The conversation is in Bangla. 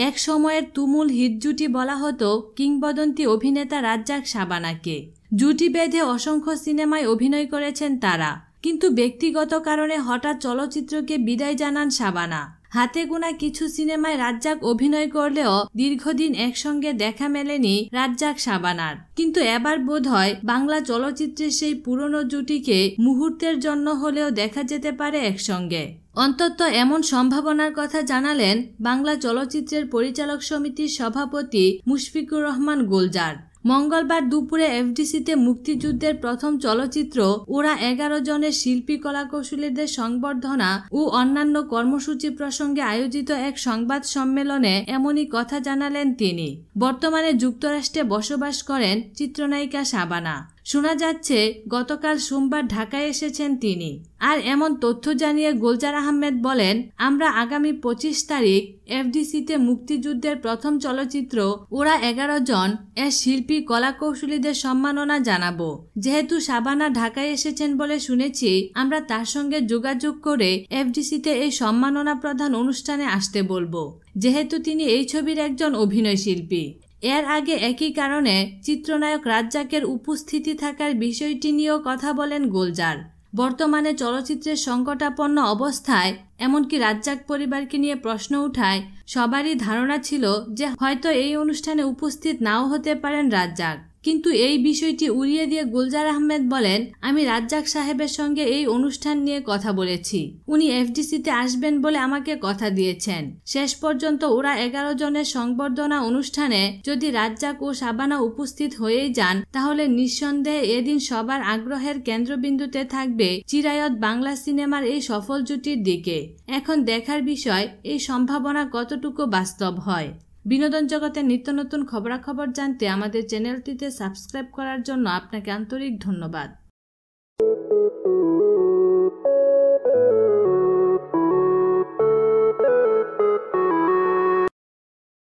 এক সময়ের তুমুল হিট জুটি বলা হতো কিংবদন্তি অভিনেতা রাজ্জাক শাবানাকে। জুটি বেঁধে অসংখ্য সিনেমায় অভিনয় করেছেন তারা, কিন্তু ব্যক্তিগত কারণে হঠাৎ চলচ্চিত্রকে বিদায় জানান শাবানা। হাতে গোনা কিছু সিনেমায় রাজ্জাক অভিনয় করলেও দীর্ঘদিন একসঙ্গে দেখা মেলেনি রাজ্জাক শাবানার। কিন্তু এবার বোধহয় বাংলা চলচ্চিত্রের সেই পুরনো জুটিকে মুহূর্তের জন্য হলেও দেখা যেতে পারে একসঙ্গে। অন্তত এমন সম্ভাবনার কথা জানালেন বাংলা চলচ্চিত্রের পরিচালক সমিতির সভাপতি মুশফিকুর রহমান গুলজার। মঙ্গলবার দুপুরে এফডিসিতে মুক্তিযুদ্ধের প্রথম চলচ্চিত্র ওরা 11 জনের শিল্পী কলাকৌশলীদের সংবর্ধনা ও অন্যান্য কর্মসূচি প্রসঙ্গে আয়োজিত এক সংবাদ সম্মেলনে এমনই কথা জানালেন তিনি। বর্তমানে যুক্তরাষ্ট্রে বসবাস করেন চিত্রনায়িকা শাবানা। শোনা যাচ্ছে গতকাল সোমবার ঢাকায় এসেছেন তিনি। আর এমন তথ্য জানিয়ে গুলজার আহমেদ বলেন, আমরা আগামী 25 তারিখ এফডিসিতে মুক্তিযুদ্ধের প্রথম চলচ্চিত্র ওরা 11 জন এর শিল্পী কলাকৌশলীদের সম্মাননা জানাবো। যেহেতু শাবানা ঢাকায় এসেছেন বলে শুনেছি, আমরা তার সঙ্গে যোগাযোগ করে এফডিসিতে এই সম্মাননা প্রদান অনুষ্ঠানে আসতে বলবো, যেহেতু তিনি এই ছবির একজন অভিনয় শিল্পী। এর আগে একই কারণে চিত্রনায়ক রাজ্জাকের উপস্থিতি থাকার বিষয়টি নিয়েও কথা বলেন গুলজার। বর্তমানে চলচ্চিত্রের সংকটাপন্ন অবস্থায় এমনকি রাজ্জাক পরিবারকে নিয়ে প্রশ্ন উঠায় সবারই ধারণা ছিল যে হয়তো এই অনুষ্ঠানে উপস্থিত নাও হতে পারেন রাজ্জাক। কিন্তু এই বিষয়টি উড়িয়ে দিয়ে গুলজার আহমেদ বলেন, আমি রাজ্জাক সাহেবের সঙ্গে এই অনুষ্ঠান নিয়ে কথা বলেছি। উনি এফডিসিতে আসবেন বলে আমাকে কথা দিয়েছেন। শেষ পর্যন্ত ওরা 11 জনের সংবর্ধনা অনুষ্ঠানে যদি রাজ্জাক ও শাবানা উপস্থিত হয়েই যান, তাহলে নিঃসন্দেহে এদিন সবার আগ্রহের কেন্দ্রবিন্দুতে থাকবে চিরায়ত বাংলা সিনেমার এই সফল জুটির দিকে। এখন দেখার বিষয় এই সম্ভাবনা কতটুকু বাস্তব হয়। বিনোদন জগতের নিত্য নতুন খবরাখবর জানতে আমাদের চ্যানেলটিতে সাবস্ক্রাইব করার জন্য আপনাকে আন্তরিক ধন্যবাদ।